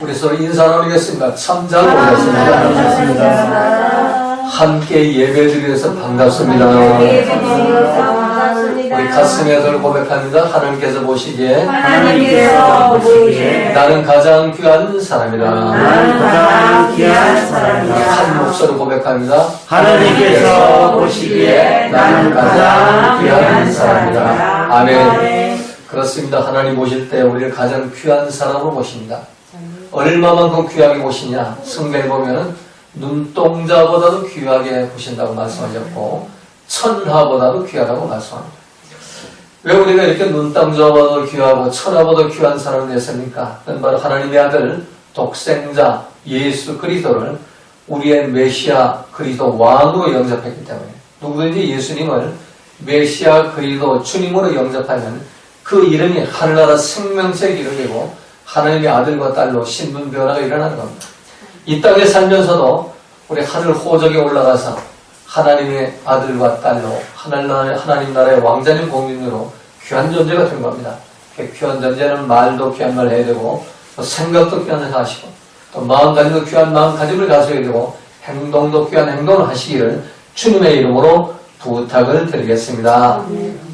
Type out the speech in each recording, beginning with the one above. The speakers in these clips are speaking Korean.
우리 서로 인사 나누겠습니다. 참 잘 오셨습니다. 함께 예배드리기 위해서 반갑습니다. 우리 가슴에서 고백합니다. 하나님께서 보시기에 나는 가장 귀한 사람이다. 한 목소리로 고백합니다. 하나님께서 보시기에 나는 가장 귀한 사람이다. 아멘. 그렇습니다. 하나님 보실 때 우리를 가장 귀한 사람으로 보십니다. 얼마만큼 귀하게 보시냐? 성경에 보면은 눈동자보다도 귀하게 보신다고 말씀하셨고 천하보다도 귀하다고 말씀합니다. 왜 우리가 이렇게 눈동자보다도 귀하고 천하보다 귀한 사람이 됐습니까? 그건 바로 하나님의 아들 독생자 예수 그리스도를 우리의 메시아 그리스도 왕으로 영접했기 때문에 누구든지 예수님을 메시아 그리스도 주님으로 영접하면 그 이름이 하늘나라 생명책 이름이고 하나님의 아들과 딸로 신분 변화가 일어나는 겁니다. 이 땅에 살면서도 우리 하늘 호적에 올라가서 하나님의 아들과 딸로 하나님 나라의 왕자님 공민으로 귀한 존재가 된 겁니다. 귀한 존재는 말도 귀한 말 해야 되고 또 생각도 귀한 걸 하시고 또 마음가짐도 귀한 마음가짐을 가져야 되고 행동도 귀한 행동을 하시기를 주님의 이름으로 부탁을 드리겠습니다.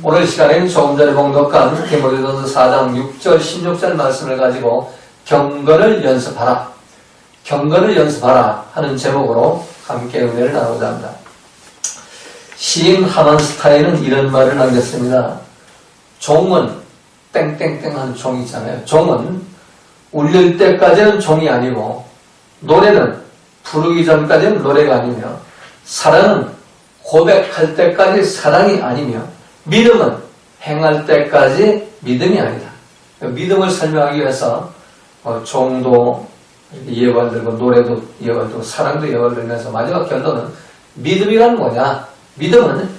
오늘 시간에는 조금 전에 봉독한 디모데전서 4장 6절 16절 말씀을 가지고 경건을 연습하라 하는 제목으로 함께 은혜를 나누고자 합니다. 시인 하만스타인은 이런 말을 남겼습니다. 종은 땡땡땡 하는 종이 있잖아요. 종은 울릴 때까지는 종이 아니고 노래는 부르기 전까지는 노래가 아니며 사랑은 고백할 때까지 사랑이 아니며 믿음은 행할 때까지 믿음이 아니다. 믿음을 설명하기 위해서 종도 예언을 들고 노래도 예언을 들고 사랑도 예언을 들면서 마지막 결론은 믿음이란 뭐냐? 믿음은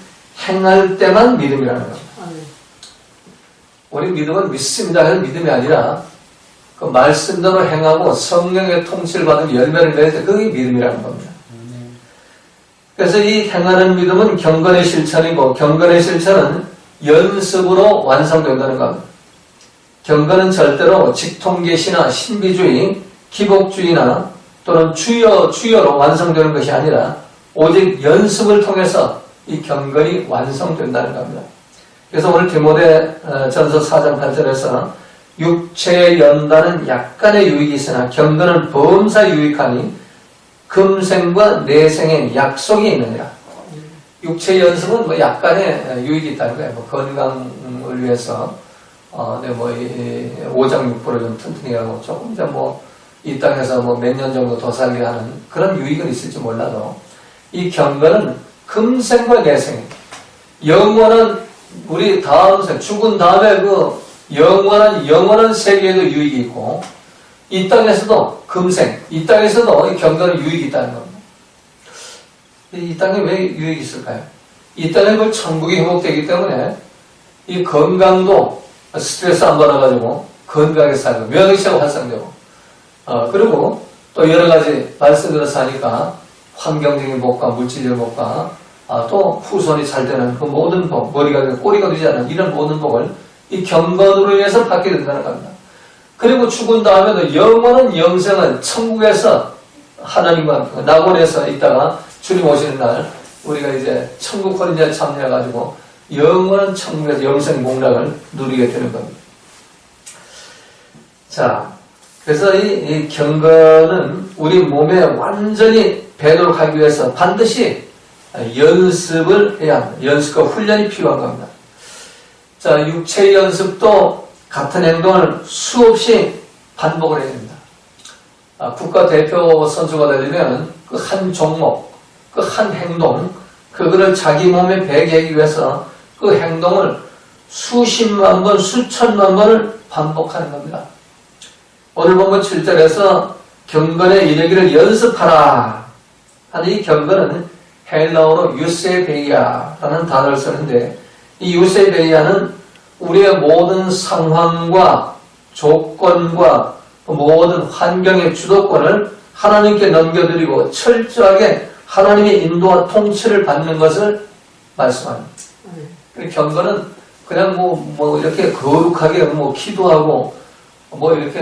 행할 때만 믿음이라는 겁니다. 우리 믿음은 믿습니다 하는 믿음이 아니라 그 말씀대로 행하고 성령의 통치를 받은 열매를 맺을 때 그게 믿음이라는 겁니다. 그래서 이 행하는 믿음은 경건의 실천이고 경건의 실천은 연습으로 완성된다는 겁니다. 경건은 절대로 직통계시나 신비주의, 기복주의나 또는 주여로 완성되는 것이 아니라 오직 연습을 통해서 이 경건이 완성된다는 겁니다. 그래서 오늘 디모데전서 4장 8절에서 육체의 연단은 약간의 유익이 있으나 경건은 범사 유익하니 금생과 내생의 약속이 있느니라. 육체 연습은 뭐 약간의 유익이 있다는 거예요. 뭐 건강을 위해서 오장 육부를 좀 튼튼히 하고 조금 이제 이 땅에서 몇 년 정도 더 살게 하는 그런 유익은 있을지 몰라도 이 경건은 금생과 내생, 영원한 우리 다음 생 죽은 다음에 그 영원한 세계에도 유익이 있고 이 땅에서도 금생, 이 땅에서도 이 경건은 유익이 있다는 겁니다. 이 땅에 왜 유익이 있을까요? 이 땅에 그 천국이 회복되기 때문에 이 건강도 스트레스 안 받아가지고 건강하게 살고 면역시가 활성되고 그리고 또 여러 가지 말씀대로 사니까 환경적인 복과 물질적 복과 또 후손이 잘 되는 그 모든 복, 머리가 꼬리가 되지 않는 이런 모든 복을 이 경건으로 인해서 받게 된다는 겁니다. 그리고 죽은 다음에도 영원한 영생은 천국에서 하나님과 낙원에서 있다가 주님 오시는 날 우리가 이제 천국 혼인자에 참여해가지고 영원한 천국에서 영생 복락을 누리게 되는 겁니다. 자, 그래서 이 경건은 우리 몸에 완전히 배도록 하기 위해서 반드시 연습을 해야 합니다. 연습과 훈련이 필요한 겁니다. 자, 육체의 연습도 같은 행동을 수없이 반복을 해야 됩니다. 국가대표 선수가 되려면 그 한 종목, 그 한 행동, 그거를 자기 몸에 배게 하기 위해서 그 행동을 수십만 번, 수천만 번을 반복하는 겁니다. 오늘 본문 7절에서 경건의 이르기를 연습하라 하는 이 경건은 헬라어로 유세베이아라는 단어를 쓰는데 이 유세베이아는 우리의 모든 상황과 조건과 모든 환경의 주도권을 하나님께 넘겨드리고 철저하게 하나님의 인도와 통치를 받는 것을 말씀합니다. 경건은 그냥 이렇게 거룩하게 기도하고 뭐 이렇게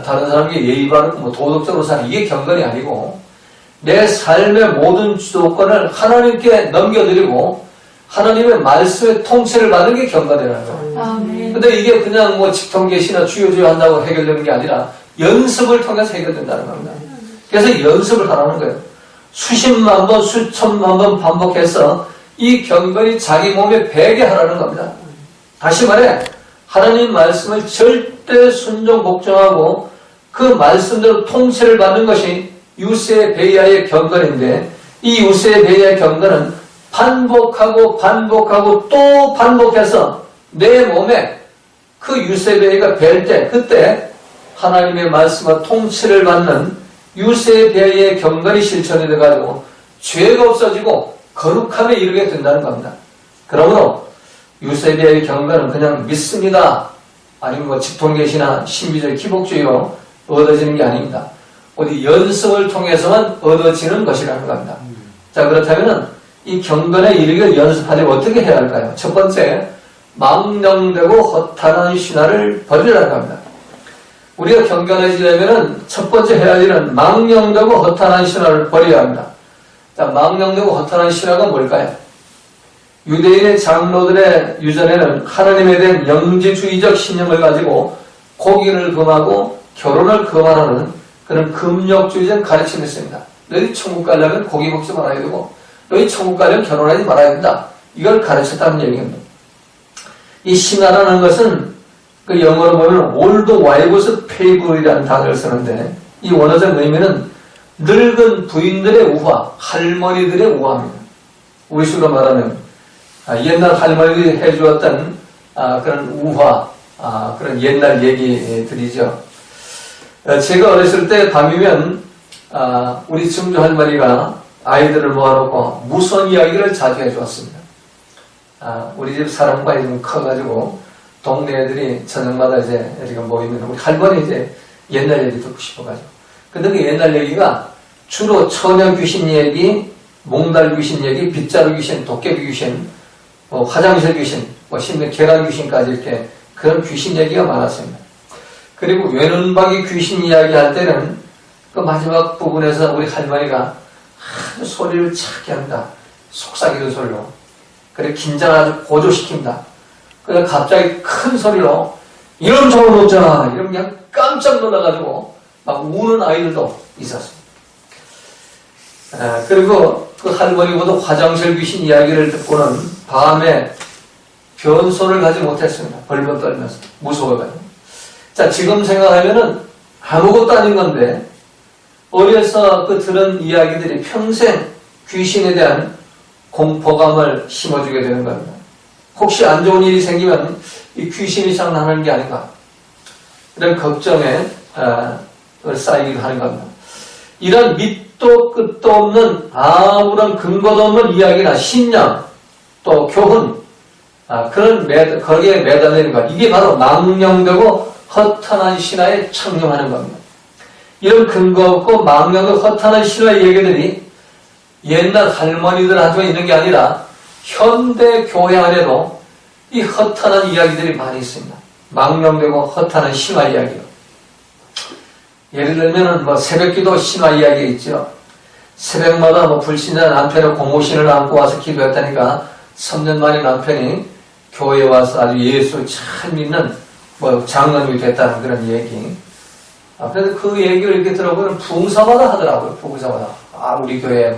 다른 사람에게 예의 바르고 뭐 도덕적으로 사는 이게 경건이 아니고 내 삶의 모든 주도권을 하나님께 넘겨드리고 하나님의 말씀의 통치를 받는 게 경건이라는 거예요. 아멘. 근데 이게 그냥 뭐 직통계시나 주여주여 한다고 해결되는 게 아니라 연습을 통해서 해결된다는 겁니다. 그래서 연습을 하라는 거예요. 수십만 번, 수천만 번 반복해서 이 경건이 자기 몸에 배게 하라는 겁니다. 다시 말해 하나님 말씀을 절대 순종 복종하고 그 말씀대로 통치를 받는 것이 유세베이아의 경건인데 이 유세베이아의 경건은 반복하고 반복하고 또 반복해서 내 몸에 그 유세베이가 뵐 때 그때 하나님의 말씀과 통치를 받는 유세베이아의 경건이 실천이 돼가지고 죄가 없어지고 거룩함에 이르게 된다는 겁니다. 그러므로 유세베이아의 경건은 그냥 믿습니다. 아니면 뭐 직통계시나 신비주의 기복주의로 얻어지는 게 아닙니다. 어디 연습을 통해서만 얻어지는 것이라는 겁니다. 자, 그렇다면 이 경건에 이르기를 연습하려면 어떻게 해야 할까요? 첫 번째, 망령되고 허탄한 신화를 버리라는 겁니다. 우리가 경건해지려면 첫 번째 해야 할 일은 망령되고 허탄한 신화를 버려야 합니다. 자, 망령되고 허탄한 신화가 뭘까요? 유대인의 장로들의 유전에는 하나님에 대한 영지주의적 신념을 가지고 고기를 금하고 결혼을 금하라는 그런 금욕주의적 가르침이 있습니다. 너희 천국 가려면 고기 먹지 말아야 되고 너희 천국 가려면 결혼하지 말아야 된다. 이걸 가르쳤다는 얘기입니다. 이 신화라는 것은 그 영어로 보면 old wives' fable이라는 단어를 쓰는데 이 원어적 의미는 늙은 부인들의 우화, 할머니들의 우화입니다. 우리식으로 말하면 옛날 할머니들이 해주었던 그런 우화, 그런 옛날 얘기들이죠. 제가 어렸을 때 밤이면 우리 증조 할머니가 아이들을 모아놓고 무선 이야기를 자주 해주었습니다. 우리 집 사람과 좀 커가지고 동네 애들이 저녁마다 이제 이렇게 모이면 우리 할머니 이제 옛날 얘기 듣고 싶어가지고. 근데 그 옛날 얘기가 주로 처녀 귀신 얘기, 몽달 귀신 얘기, 빗자루 귀신, 도깨비 귀신, 뭐 화장실 귀신, 뭐 심지어 계란 귀신까지 이렇게 그런 귀신 얘기가 많았습니다. 그리고 외눈박이 귀신 이야기 할 때는 그 마지막 부분에서 우리 할머니가 아주 소리를 차게 한다. 속삭이는 소리로. 그래 긴장을 아주 고조시킨다. 그래서 갑자기 큰 소리로 이런 저런 없잖아. 이러면 그냥 깜짝 놀라가지고 막 우는 아이들도 있었습니다. 그리고 그 할머니보다 화장실 귀신 이야기를 듣고는 밤에 변소를 가지 못했습니다. 벌벌 떨면서 무서워가지고. 자, 지금 생각하면은 아무것도 아닌 건데 어려서 그 들은 이야기들이 평생 귀신에 대한 공포감을 심어주게 되는 겁니다. 혹시 안 좋은 일이 생기면 이 귀신이 장난하는 게 아닌가 이런 걱정에 쌓이기도 하는 겁니다. 이런 밑도 끝도 없는 아무런 근거도 없는 이야기나 신념 또 교훈 거기에 매달리는 것 이게 바로 망령되고 허탄한 신화에 창념하는 겁니다. 이런 근거 없고 망령되고 허탄한 신화의 얘기들이 옛날 할머니들한테 있는 게 아니라 현대 교회 안에도 이 허탄한 이야기들이 많이 있습니다. 망령되고 허탄한 신화 이야기요. 예를 들면 뭐 새벽기도 신화 이야기 있죠. 새벽마다 뭐 불신자 남편의 고모신을 안고 와서 기도했다니까 3년 만에 남편이 교회에 와서 아주 예수 잘 믿는 뭐 장로님이 됐다는 그런 얘기. 그래서 그 얘기를 이렇게 들어보면 부흥사마다 하더라고요. 부흥사마다. 우리 교회에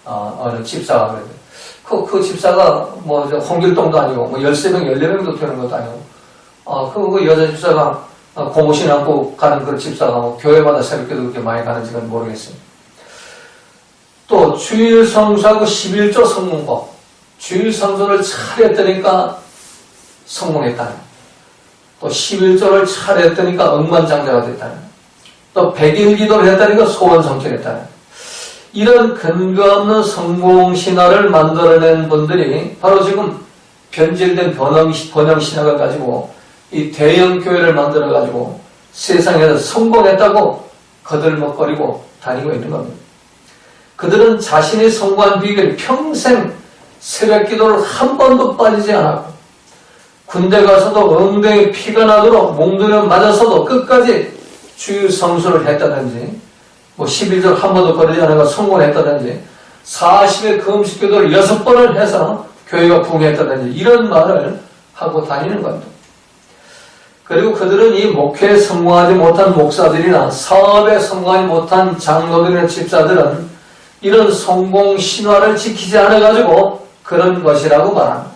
어느 집사가 그래요. 그 집사가 홍길동도 아니고 13명, 14명도 되는 것도 아니고 그 여자 집사가 고모신 안고 가는 그 집사가 교회마다 새벽기도 그렇게 많이 가는지는 모르겠습니다. 또 주일 성수하고 11조 성문법 주일 성수를 잘 했더니까 성공했다는 또 11조를 잘 했더니까 억만장자가 됐다는 또 100일 기도를 했다니까 소원 성취했다는 이런 근거 없는 성공신화를 만들어낸 분들이 바로 지금 변질된 번영신화를 가지고 이 대형 교회를 만들어가지고 세상에서 성공했다고 거들먹거리고 다니고 있는 겁니다. 그들은 자신이 성공한 비결 평생 새벽 기도를 한 번도 빠지지 않았고 군대 가서도 엉덩이 피가 나도록 몽둥이를 맞아서도 끝까지 주일 성수를 했다든지, 뭐 11절 한 번도 거르지 않아가 성공했다든지, 40의 금식기도를 6번을 해서 교회가 부흥했다든지, 이런 말을 하고 다니는 겁니다. 그리고 그들은 이 목회에 성공하지 못한 목사들이나 사업에 성공하지 못한 장로들이나 집사들은 이런 성공 신화를 지키지 않아가지고 그런 것이라고 말합니다.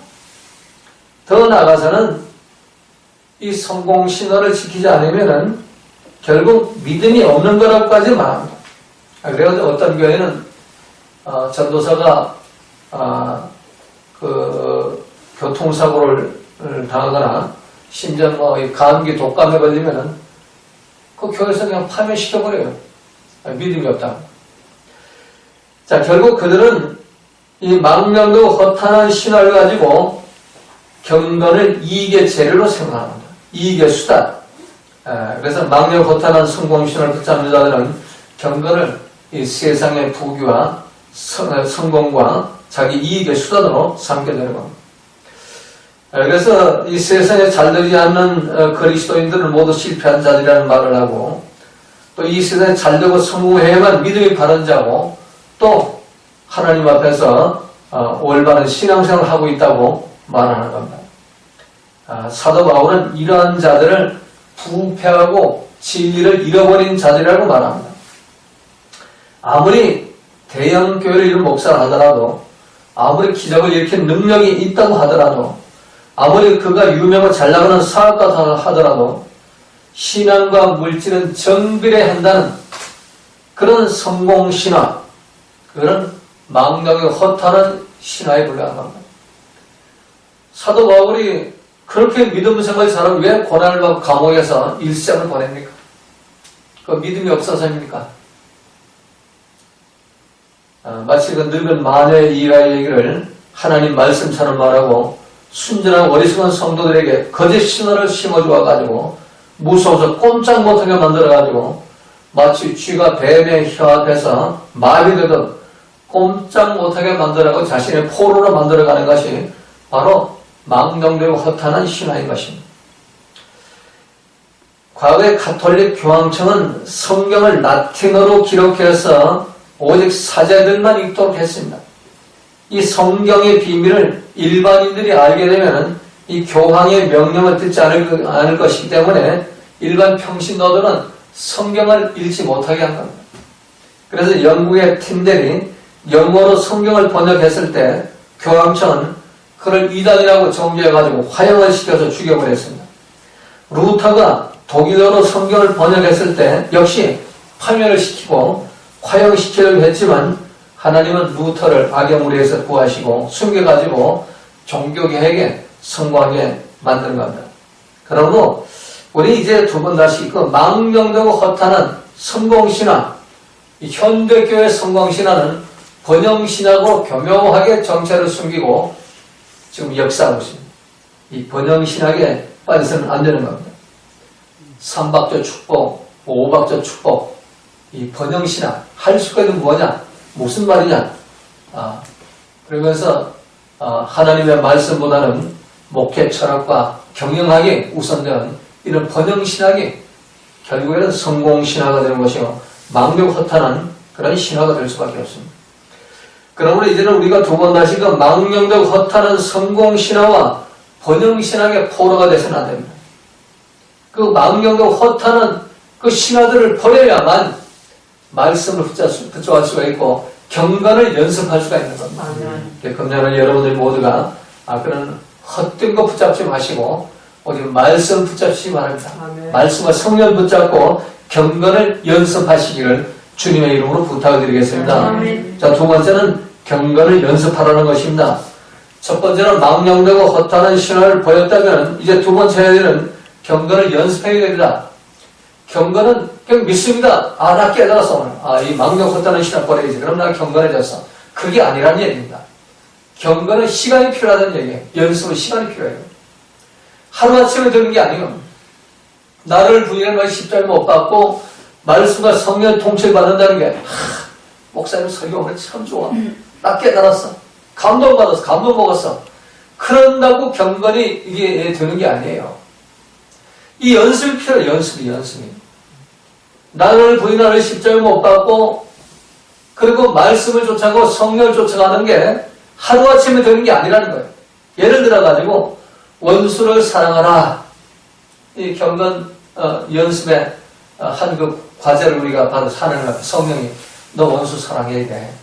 더 나아가서는 이 성공 신화를 지키지 않으면은 결국 믿음이 없는 거라고까지 말합니다. 그래서 어떤 교회는 전도사가 그 교통사고를 당하거나 심지어 뭐 감기 독감에 걸리면은 그 교회에서 그냥 파면시켜버려요. 믿음이 없다. 자, 결국 그들은 이 망명도 허탄한 신화를 가지고 경건을 이익의 재료로 생각합니다. 이익의 수단. 그래서 망명 허탄한 성공 신화를 붙잡는 자들은 경건을 이 세상의 부귀와 성공과 자기 이익의 수단으로 삼게 되는 겁니다. 그래서 이 세상에 잘되지 않는 그리스도인들은 모두 실패한 자들이라는 말을 하고, 또 이 세상에 잘되고 성공해야만 믿음이 바른 자고, 또 하나님 앞에서 올바른 신앙생활을 하고 있다고 말하는 겁니다. 사도 바울은 이러한 자들을 부패하고 진리를 잃어버린 자들이라고 말합니다. 아무리 대형 교회를 이룬 목사를 하더라도, 아무리 기적을 일으킨 능력이 있다고 하더라도, 아무리 그가 유명하고 잘 나가는 사업가 하더라도 신앙과 물질은 정비례 한다는 그런 성공신화, 그런 망령의 허탄한 신화에 불과한 겁니다. 사도 바울이 그렇게 믿음 생활 잘하면 왜 고난을 받고 감옥에서 일생을 보냅니까? 그 믿음이 없어서입니까? 마치 그 늙은 마녀의 이가의 얘기를 하나님 말씀처럼 말하고 순전한 어리석은 성도들에게 거짓 신화를 심어주어가지고 무서워서 꼼짝 못하게 만들어가지고 마치 쥐가 뱀의 혀 앞에서 마비되듯 꼼짝 못하게 만들어가고 자신의 포로로 만들어가는 것이 바로 망령되고 허탄한 신화인 것입니다. 과거의 가톨릭 교황청은 성경을 라틴어로 기록해서 오직 사제들만 읽도록 했습니다. 이 성경의 비밀을 일반인들이 알게 되면 이 교황의 명령을 듣지 않을 것이기 때문에 일반 평신도들은 성경을 읽지 못하게 한 겁니다. 그래서 영국의 틴델이 영어로 성경을 번역했을 때 교황청은 그를 이단이라고 정죄해가지고 화형을 시켜서 죽여버렸습니다. 루터가 독일어로 성경을 번역했을 때 역시 파멸을 시키고 화형시키려고 했지만 하나님은 루터를 악영무리에서 구하시고 숨겨가지고 종교개혁에 성공하게 만드는 겁니다. 그러므로 우리 이제 두 번 다시 그 망령되고 허탄한 성공신화, 이 현대교회 성공신화는 번영신화고 교묘하게 정체를 숨기고 지금 역사하고 있습니다. 이 번영신학에 빠져서는 안 되는 겁니다. 삼박조 축복, 오박조 축복, 이 번영신학 할 수가 있는 뭐냐? 무슨 말이냐? 그러면서 하나님의 말씀보다는 목회 철학과 경영학이 우선되는 이런 번영신학이 결국에는 성공신화가 되는 것이요 망명 허탄한 그런 신화가 될 수밖에 없습니다. 그러므로 이제는 우리가 두 번 다시 그 망령되고 허탄한 성공신화와 번영신학의 포로가 되서는 안 됩니다. 그 망령되고 허탄한 그 신화들을 버려야만 말씀을 붙잡을 수가 있고 경건을 연습할 수가 있는 겁니다. 금년은 여러분들 모두가 그런 헛된 거 붙잡지 마시고 오직 말씀 붙잡시기 바랍니다. 말씀과 성령 붙잡고 경건을 연습하시기를 주님의 이름으로 부탁을 드리겠습니다. 자, 두 번째는 경건을 연습하라는 것입니다. 첫 번째는 망령되고 허탄한 신화를 보였다면 이제 두 번째 해야 되는 경건을 연습해야 됩니다. 경건은 그냥 믿습니다. 나 깨달았어. 이 망령 허탄한 신화 버려야지. 그럼 나 경건해졌어. 그게 아니란 얘기입니다. 경건은 시간이 필요하다는 얘기예요. 연습은 시간이 필요해요. 하루아침에 되는 게 아니에요. 나를 부인할 말 십자를 못 받고 말씀과 성령 통치를 받는다는 게 목사님 설교 오늘 참 좋아. 나 깨달았어. 감동받았어. 감동 먹었어. 그런다고 경건이 이게 되는 게 아니에요. 이 연습이 필요해요. 연습이. 나를 부인하는 십자를 못 받고 그리고 말씀을 쫓아가고 성령을 쫓아가는 게 하루아침에 되는 게 아니라는 거예요. 예를 들어가지고 원수를 사랑하라. 이 경건 연습의 한 그 과제를 우리가 바로 하는 거예요. 성령이 너 원수 사랑해야 돼.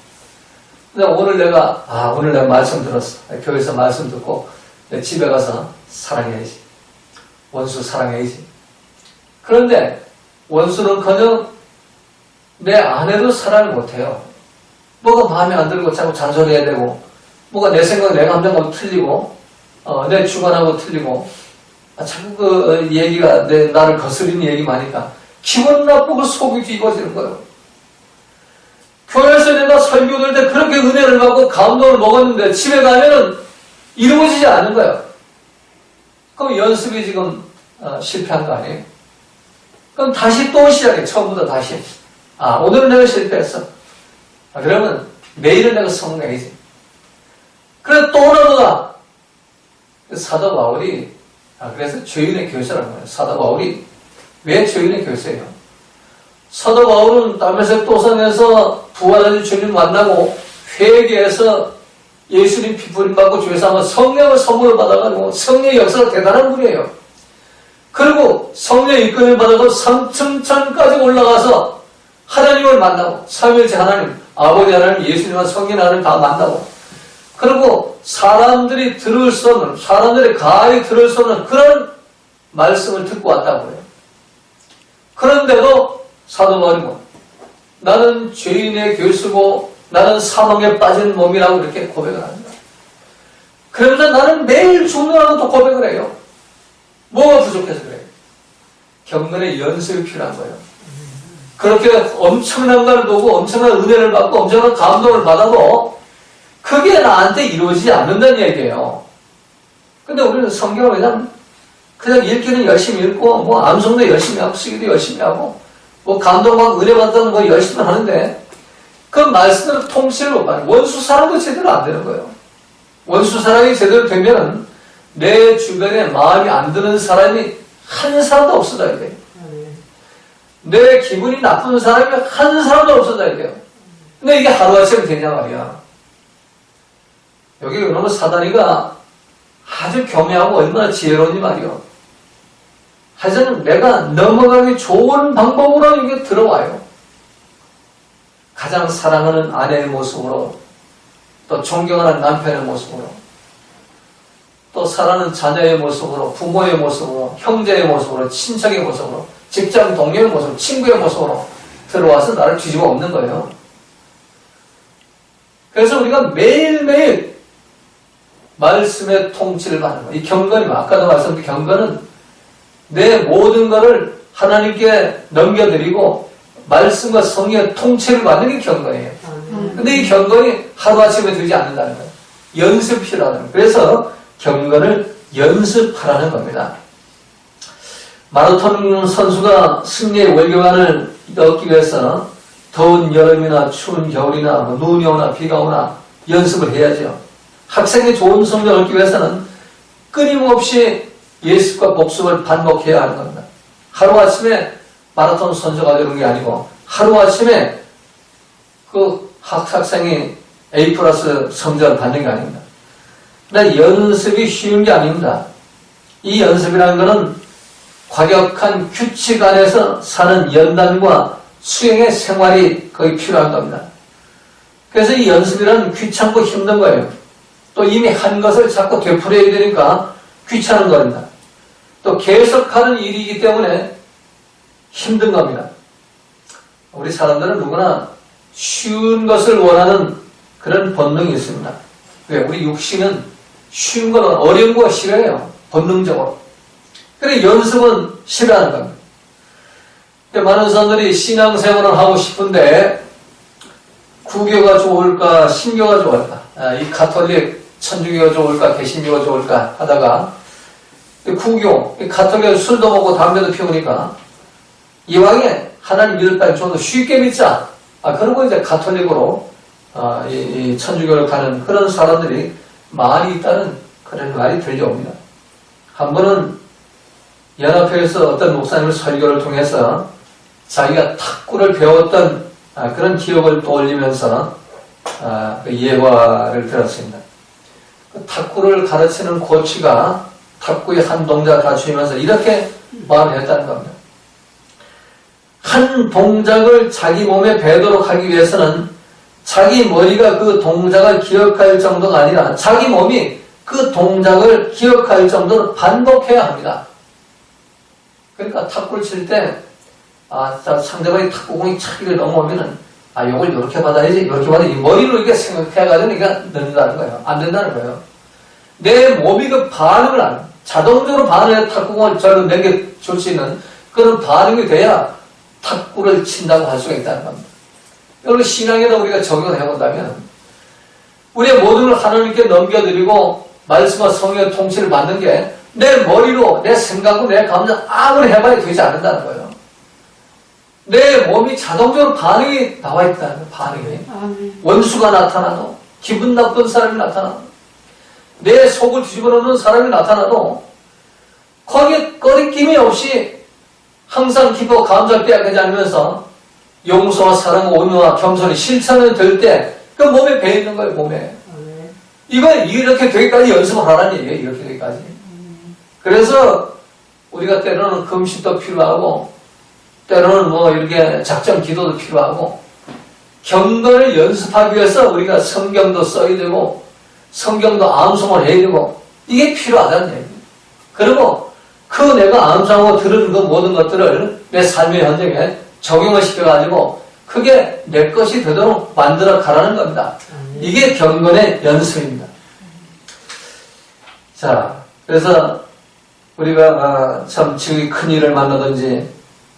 근데 오늘 내가 말씀 들었어. 교회에서 말씀 듣고 집에 가서 사랑해야지. 원수 사랑해야지. 그런데 원수는커녕 내 아내도 사랑을 못해요. 뭐가 마음에 안 들고 자꾸 잔소리해야 되고, 뭐가 내 생각, 내 감정하고 틀리고, 내 주관하고 틀리고, 자꾸 그 얘기가 나를 거스리는 얘기만 하니까 기분 나쁘고 속이 뒤집어지는 거예요. 교회에서 내가 설교 들 때 그렇게 은혜를 받고 감동을 먹었는데 집에 가면은 이루어지지 않는 거예요. 그럼 연습이 지금 실패한 거 아니에요? 그럼 다시 또 시작해. 처음부터 다시. 오늘은 내가 실패했어. 그러면 내일은 내가 성공해야지. 그래서 또 넘어가. 사도 바울이 그래서 죄인의 교사라는 거예요. 사도 바울이 왜 죄인의 교사예요? 사도 바울은 다메섹 도상에서 부활하신 주님 만나고 회개해서 예수님 피 부림받고 죄사함을 성령을 선물을 받아가지고 성령의 역사가 대단한 분이에요. 그리고 성령의 이끌림을 받아서 삼층천까지 올라가서 하나님을 만나고 삼일째 하나님, 아버지 하나님, 예수님과 성령 하나님 다 만나고 그리고 사람들이 들을 수 없는, 사람들이 가히 들을 수 없는 그런 말씀을 듣고 왔다고 해요. 그런데도 사도 바울이 나는 죄인의 교수고 나는 사망에 빠진 몸이라고 이렇게 고백을 합니다. 그러면서 나는 매일 죽는다고 또 고백을 해요. 뭐가 부족해서 그래요? 경건의 연습이 필요한 거예요. 그렇게 엄청난 걸 보고 엄청난 은혜를 받고 엄청난 감동을 받아도 그게 나한테 이루어지지 않는다는 얘기예요. 근데 우리는 성경을 그냥 읽기는 열심히 읽고 뭐 암송도 열심히 하고 쓰기도 열심히 하고 뭐 감동받고 은혜 받다는 거 열심히 하는데 그 말씀대로 통치를 못 받는 원수 사랑도 제대로 안 되는 거예요. 원수 사랑이 제대로 되면 내 주변에 마음이 안 드는 사람이 한 사람도 없어져야 돼요. 내 기분이 나쁜 사람이 한 사람도 없어져야 돼요. 근데 이게 하루아침에 되냐 말이야. 여기 그러면 사단이가 아주 교묘하고 얼마나 지혜로운지 말이요. 하여튼 내가 넘어가기 좋은 방법으로 이게 들어와요. 가장 사랑하는 아내의 모습으로, 또 존경하는 남편의 모습으로, 또 사랑하는 자녀의 모습으로, 부모의 모습으로, 형제의 모습으로, 친척의 모습으로, 직장 동료의 모습으로, 친구의 모습으로 들어와서 나를 뒤집어 엎는 거예요. 그래서 우리가 매일매일 말씀의 통치를 받는 거예요. 이 경건이, 아까도 말씀드린 경건은 내 모든 것을 하나님께 넘겨드리고 말씀과 성령의 통치를 받는 게 경건이에요. 근데 이 경건이 하루아침에 되지 않는다는 거예요. 연습이 필요하다는 거예요. 그래서 경건을 연습하라는 겁니다. 마라톤 선수가 승리의 월경안을 얻기 위해서 더운 여름이나 추운 겨울이나 눈이 오나 비가 오나 연습을 해야죠. 학생이 좋은 성적을 얻기 위해서는 끊임없이 예습과 복습을 반복해야 하는 겁니다. 하루아침에 마라톤 선수가 되는 게 아니고 하루아침에 그 학생이 A+ 성적을 받는 게 아닙니다. 근데 연습이 쉬운 게 아닙니다. 이 연습이라는 것은 과격한 규칙 안에서 사는 연단과 수행의 생활이 거의 필요한 겁니다. 그래서 이 연습이란 귀찮고 힘든 거예요. 또 이미 한 것을 자꾸 되풀이해야 되니까 귀찮은 겁니다. 또 계속하는 일이기 때문에 힘든 겁니다. 우리 사람들은 누구나 쉬운 것을 원하는 그런 본능이 있습니다. 왜? 우리 육신은 쉬운 건 어려운 거 싫어해요. 본능적으로. 그래 연습은 싫어하는 겁니다. 많은 사람들이 신앙생활을 하고 싶은데 구교가 좋을까 신교가 좋을까 이 가톨릭 천주교가 좋을까 개신교가 좋을까 하다가 구교, 가톨릭은 술도 먹고 담배도 피우니까 이왕에 하나님 믿을 바에 좀 더 쉽게 믿자. 그러고 이제 가톨릭으로 이 천주교를 가는 그런 사람들이 많이 있다는 그런 말이 들려옵니다. 한 번은 연합회에서 어떤 목사님의 설교를 통해서 자기가 탁구를 배웠던 그런 기억을 떠올리면서 그 예화를 들었습니다. 그 탁구를 가르치는 코치가 탁구의 한 동작을 가르치면서 이렇게 말을 했다는 겁니다. 한 동작을 자기 몸에 배도록 하기 위해서는 자기 머리가 그 동작을 기억할 정도가 아니라 자기 몸이 그 동작을 기억할 정도로 반복해야 합니다. 그러니까 탁구를 칠 때 상대방이 탁구공이 차기를 넘어오면은 요걸 이렇게 받아야지, 이렇게 받아야지, 머리로 이렇게 생각해가지고 이게 넣는다는 거예요. 안 된다는 거예요. 내 몸이 그 반응을 자동적으로 반응해 탁구공을 저로 넘겨줄 수 있는 그런 반응이 돼야 탁구를 친다고 할 수가 있다는 겁니다. 여러분, 신앙에도 우리가 적용을 해본다면, 우리의 모든 걸 하나님께 넘겨드리고, 말씀과 성령의 통치를 받는 게, 내 머리로, 내 생각으로, 내 감정, 아무리 해봐야 되지 않는다는 거예요. 내 몸이 자동적으로 반응이 나와 있다는 거예요, 반응이. 원수가 나타나도, 기분 나쁜 사람이 나타나도, 내 속을 뒤집어 놓는 사람이 나타나도, 거기에 꺼리낌이 없이 항상 기뻐 감사를 빼앗기지 않으면서 용서와 사랑과 온유와 겸손이 실천이 될 때 그 몸에 배 있는 거예요, 몸에. 이걸 이렇게 되기까지 연습을 하라는 얘기예요, 이렇게 되기까지. 그래서 우리가 때로는 금식도 필요하고 때로는 뭐 이렇게 작전 기도도 필요하고 경건을 연습하기 위해서 우리가 성경도 써야 되고 성경도 암송을 해야 되고 이게 필요하다는 얘기예요. 그리고 그 내가 암송하고 들은 그 모든 것들을 내 삶의 현장에 적용을 시켜가지고 그게 내 것이 되도록 만들어 가라는 겁니다. 이게 경건의 연습입니다. 자, 그래서 우리가 참 지극히 큰 일을 만나든지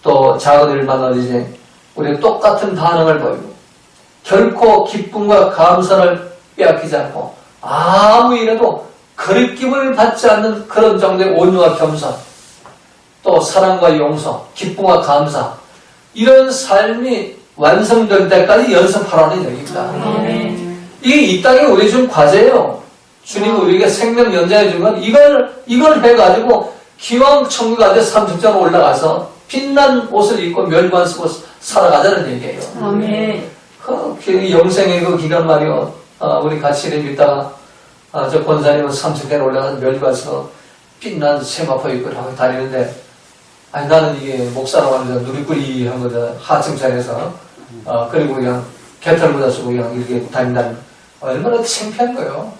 또 작은 일을 만나든지 우리가 똑같은 반응을 보이고 결코 기쁨과 감사를 빼앗기지 않고 아무 일에도 거리낌을 받지 않는 그런 정도의 온유와 겸손 또 사랑과 용서, 기쁨과 감사 이런 삶이 완성될 때까지 연습하라는 얘기입니다. 이게 이 땅에 우리 준 과제예요. 주님이 우리에게 생명 연장해 준 건 이걸 해가지고 기왕 천국 가서 30장 올라가서 빛난 옷을 입고 멸관 쓰고 살아가자는 얘기예요. 그 영생의 그 기간 말이요. 우리 같이 이름 있다가 저 권사님은 30장 올라가서 멸관 쓰고 빛난 세마포 입고 하고 다니는데 나는 이게 목사라고 하면서 누리꾸리한 거죠. 하층장에서 그리고 그냥 개털보다 쓰고 그냥 이렇게 다닌다는 얼마나 창피한 거예요.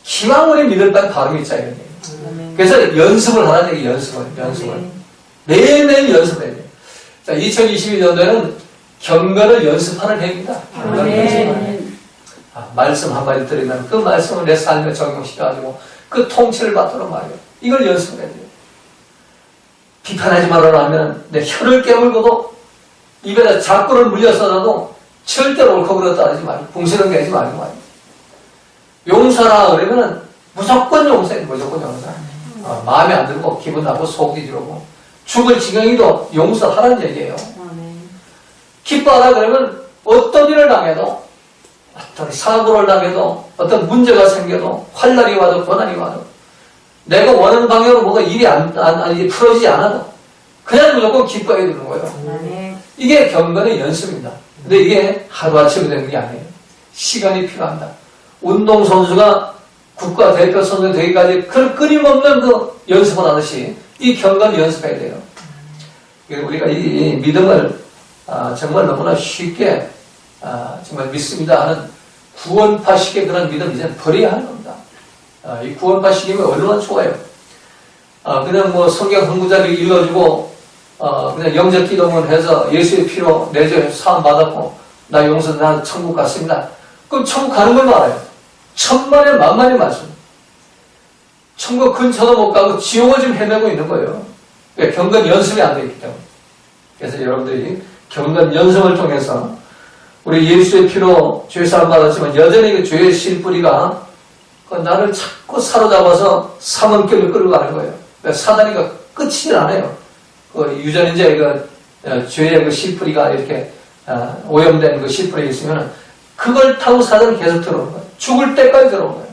기왕 우리 믿을 바에 바로 있자 이런 얘기. 그래서 연습을 하라는 얘기, 연습을. 매일매일 연습해야 돼요. 자, 2022년도에는 경건을 연습하는 해입니다. 말씀 한마디 들으면 그 말씀을 내 삶에 적용시켜가지고 그 통치를 받도록 말이에요. 이걸 연습을 해야 돼요. 비판하지 말아라 하면 내 혀를 깨물고도 입에다 잡구를 물려서라도 절대로 옳고 그렇다 하지 말고 궁시렁 대지 말고 말이에요. 용서라 그러면은 무조건 용서해. 무조건 용서. 마음에 안 들고 기분 나쁘고 속이 뒤지르고 죽을 지경이도 용서하라는 얘기예요. 기뻐하라 그러면 어떤 일을 당해도 어떤 사고를 당해도 어떤 문제가 생겨도 환난이 와도 고난이 와도 내가 원하는 방향으로 뭐가 일이 풀어지지 않아도 그냥 무조건 기뻐해야 되는 거예요. 이게 경건의 연습입니다. 근데 이게 하루아침에 되는 게 아니에요. 시간이 필요합니다. 운동선수가 국가대표 선수 되기까지 끊임없는 그 연습을 하듯이 이 경건을 연습해야 돼요. 우리가 이 믿음을 정말 너무나 쉽게 정말 믿습니다 하는 구원파식의 그런 믿음 이제는 버려야 하는 겁니다. 이 구원파식이면 얼마나 좋아요. 그냥 뭐 성경 한 구절을 읽어주고 그냥 영적 기도문 해서 예수의 피로 내 죄 사함 받았고 나 용서 나 천국 갔습니다. 그럼 천국 가는 걸로 알아요. 천만에 만만의 말씀. 천국 근처도 못 가고 지옥을 지금 헤매고 있는 거예요. 그러니까 경건 연습이 안 되어 있기 때문에. 그래서 여러분들이 경건 연습을 통해서 우리 예수의 피로 죄 사함 받았지만 여전히 그 죄의 씨뿌리가 나를 자꾸 사로잡아서 삼원길을 끌고 가는 거예요. 그러니까 사단이가 끝이질 않아요. 유전인제 죄의 그 씨뿌리가 이렇게 오염된 그 씨뿌리가 있으면 그걸 타고 사단이 계속 들어오는 거예요. 죽을 때까지 들어오는 거예요.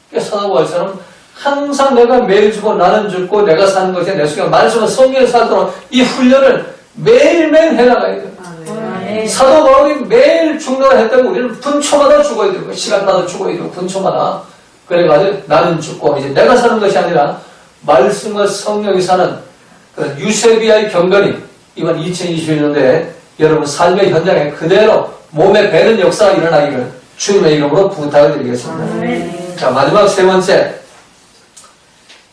그러니까 사도 바울처럼 항상 내가 매일 주고 나는 죽고 내가 사는 것이 내 속에 말씀은 성경에 살도록 이 훈련을 매일매일 해나가야 돼요. 사도 바울이 매일 죽노라 했다고 우리는 분초마다 죽어야 되고 시간마다 죽어야 되고 분초마다 그래가지고 나는 죽고 이제 내가 사는 것이 아니라 말씀과 성령이 사는 그런 유세비아의 경건이 이번 2021년도에 여러분 삶의 현장에 그대로 몸에 배는 역사가 일어나기를 주님의 이름으로 부탁을 드리겠습니다. 자, 마지막 세 번째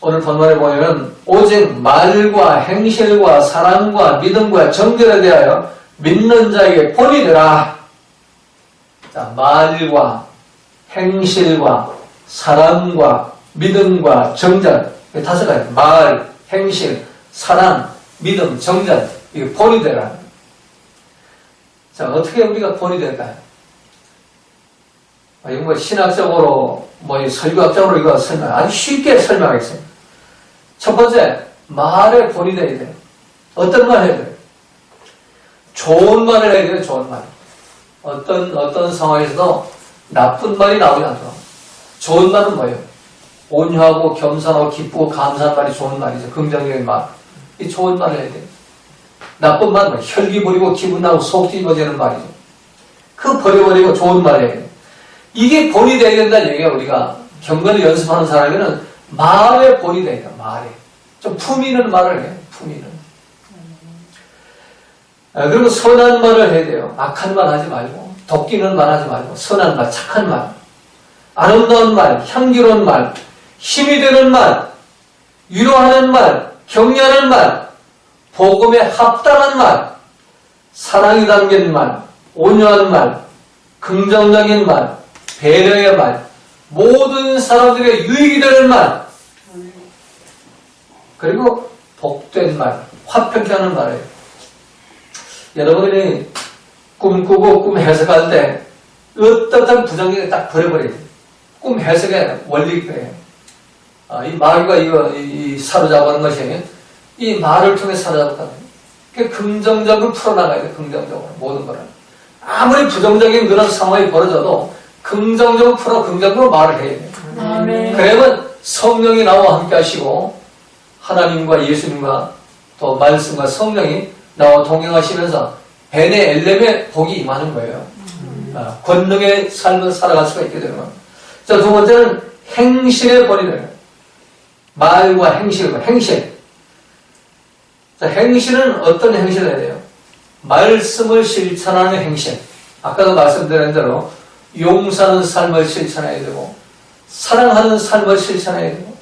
오늘 본문에 보면 오직 말과 행실과 사랑과 믿음과 정결에 대하여 믿는 자에게 본이 되라. 자, 말과 행실과 사랑과 믿음과 정절 다섯 가지 말, 행실, 사랑, 믿음, 정절 이게 본이 되라. 자, 어떻게 우리가 본이 될까요? 이거 뭐 신학적으로 뭐 설교학적으로 이거 설명 아주 쉽게 설명하겠습니다. 첫 번째 말에 본이 돼야 돼요. 어떤 말 해야 돼요? 좋은 말을 해야 돼요. 좋은 말. 어떤 상황에서도 나쁜 말이 나오지 않도록. 좋은 말은 뭐예요? 온유하고 겸손하고 기쁘고 감사한 말이 좋은 말이죠. 긍정적인 말. 이 좋은 말을 해야 돼요. 나쁜 말은 뭐 혈기 부리고 기분 나고 속 뒤집어지는 말이죠. 그 버려버리고 좋은 말 해야 돼요. 이게 본이 돼야 된다는 얘기가 우리가 경건을 연습하는 사람에는 말에 본이 돼야 돼요. 말에. 좀 품 있는 말을 해요. 품 있는. 그리고 선한 말을 해야 돼요. 악한 말 하지 말고 도끼는 말 하지 말고 선한 말, 착한 말, 아름다운 말, 향기로운 말, 힘이 되는 말, 위로하는 말, 격려하는 말, 복음에 합당한 말, 사랑이 담긴 말, 온유한 말, 긍정적인 말, 배려의 말, 모든 사람들에게 유익이 되는 말, 그리고 복된 말, 화평케 하는 말이에요. 여러분들이 꿈꾸고 꿈 해석할 때 어떻든 부정적인 딱 버려버려야 돼요. 꿈 해석의 원리가 그래요. 이 마귀가 이 사로잡는 것이 이 말을 통해 사로잡았다는 거예요. 긍정적으로 풀어나가야 돼요. 긍정적으로 모든 거를. 아무리 부정적인 그런 상황이 벌어져도 긍정적으로 풀어 긍정적으로 말을 해야 돼요. 그러면 성령이 나와 함께 하시고 하나님과 예수님과 또 말씀과 성령이 나와 동행하시면서 베네 엘렘의 복이 임하는 거예요. 권능의 삶을 살아갈 수가 있게 되는 겁니다. 자, 두 번째는 행실의 본이 돼요. 말과 행실과 행실. 자, 행실은 어떤 행실을 해야 돼요? 말씀을 실천하는 행실. 아까도 말씀드린 대로 용서하는 삶을 실천해야 되고 사랑하는 삶을 실천해야 되고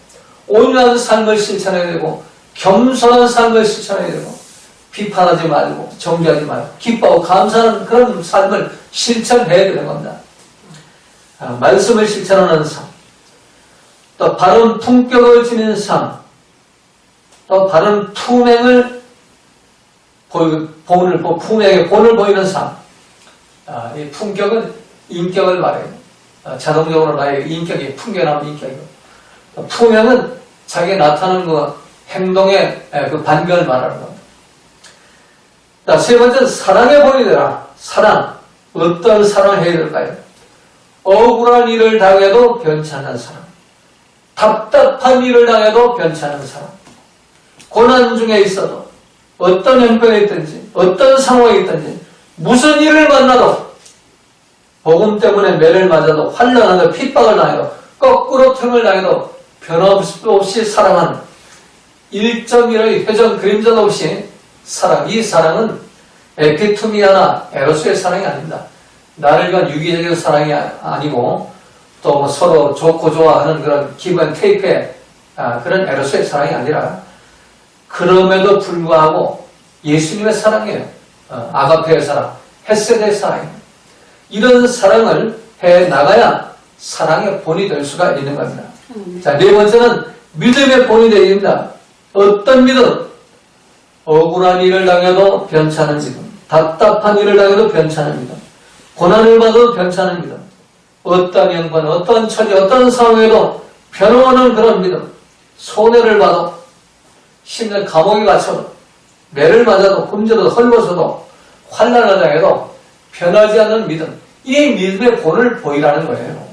온유한 삶을 실천해야 되고 겸손한 삶을 실천해야 되고 비판하지 말고 정죄하지 말고 기뻐하고 감사하는 그런 삶을 실천해야 되는 겁니다. 말씀을 실천하는 삶, 또 바른 품격을 지닌 삶, 또 바른 품행을 품행의 본을 보이는 삶. 이 품격은 인격을 말해요. 자동적으로 나의 인격이 풍겨나면 인격이고, 품행은 자기가 나타나는 그 행동의 그 반경을 말하는 겁니다. 자, 세 번째는 사랑의 본이 되라. 사랑. 어떤 사랑을 해야 될까요? 억울한 일을 당해도 변찮은 사랑. 답답한 일을 당해도 변찮은 사랑. 고난 중에 있어도 어떤 형편에 있든지 어떤 상황에 있든지 무슨 일을 만나도 복음 때문에 매를 맞아도 환난하고 핍박을 당해도 거꾸로 틈을 당해도 변함없이 사랑하는 1.1의 회전 그림자도 없이 사랑. 이 사랑은 에피투미아나 에로스의 사랑이 아닙니다. 나를 위한 유기적인 사랑이 아니고 또 서로 좋고 좋아하는 그런 기분 테이크의 그런 에로스의 사랑이 아니라 그럼에도 불구하고 예수님의 사랑이에요. 아가페의 사랑, 헤세드의 사랑이에요. 이런 사랑을 해나가야 사랑의 본이 될 수가 있는 겁니다. 자, 네 번째는 믿음의 본이 되어야 됩니다. 어떤 믿음? 억울한 일을 당해도 변찮은 믿음, 답답한 일을 당해도 변찮은 믿음, 고난을 받아도 변찮은 믿음, 어떤 형편, 어떤 처지, 어떤 상황에도 변화하는 그런 믿음, 손해를 받아도 심지어 감옥에 갇혀도 매를 맞아도 굶주려도 헐벗어도 환난을 당해도 변하지 않는 믿음, 이 믿음의 본을 보이라는 거예요.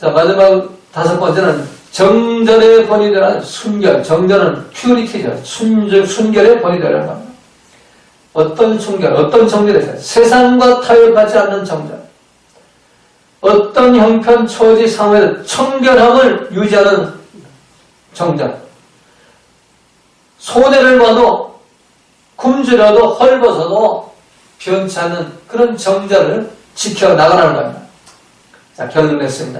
자, 마지막 다섯 번째는 정절의 본이 되라. 순결. 정절은 퓨리티죠. 순결의 본이 되라는 겁니다. 어떤 순결, 어떤 정절이죠? 세상과 타협하지 않는 정절. 어떤 형편, 처지, 상황에서 청결함을 유지하는 정절. 손해를 봐도 굶주려도 헐벗어도 변치 않는 그런 정절을 지켜나가라는 겁니다. 자, 결론 냈습니다.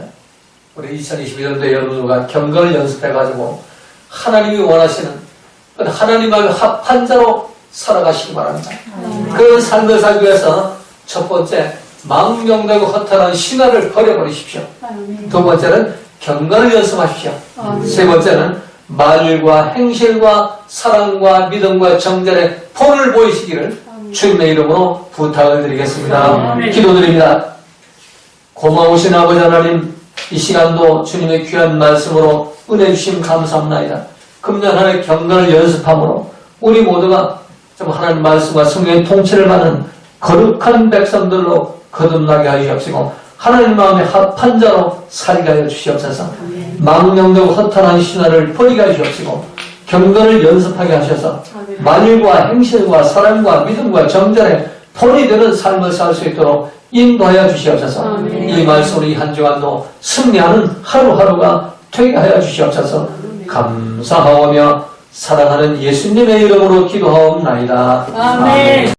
우리 2022년도에 여러분들과 경건을 연습해가지고 하나님이 원하시는 하나님과 합한 자로 살아가시기 바랍니다. 그런 삶을 살기 위해서 첫 번째, 망명되고 허탈한 신화를 버려버리십시오. 두 번째는 경건을 연습하십시오. 세 번째는 말과 행실과 사랑과 믿음과 정절의 본을 보이시기를 주님의 이름으로 부탁을 드리겠습니다. 기도드립니다. 고마우신 아버지 하나님, 이 시간도 주님의 귀한 말씀으로 은혜 주심 감사합니다. 금년 한 해 경건을 연습함으로 우리 모두가 좀 하나님 말씀과 성령의 통치를 받는 거룩한 백성들로 거듭나게 하여 주옵시고 하나님 마음에 합한 자로 살게 하여 주시옵소서. 망령되고 허탄한 신화를 버리게 하여 주옵시고 경건을 연습하게 하셔서 만일과 행실과 사랑과 믿음과 정절에 본이 되는 삶을 살 수 있도록 인도하여 주시옵소서. 이 말씀으로 이 한 주간도 승리하는 하루하루가 되게 하여 주시옵소서. 감사하오며 사랑하는 예수님의 이름으로 기도하옵나이다. 아멘.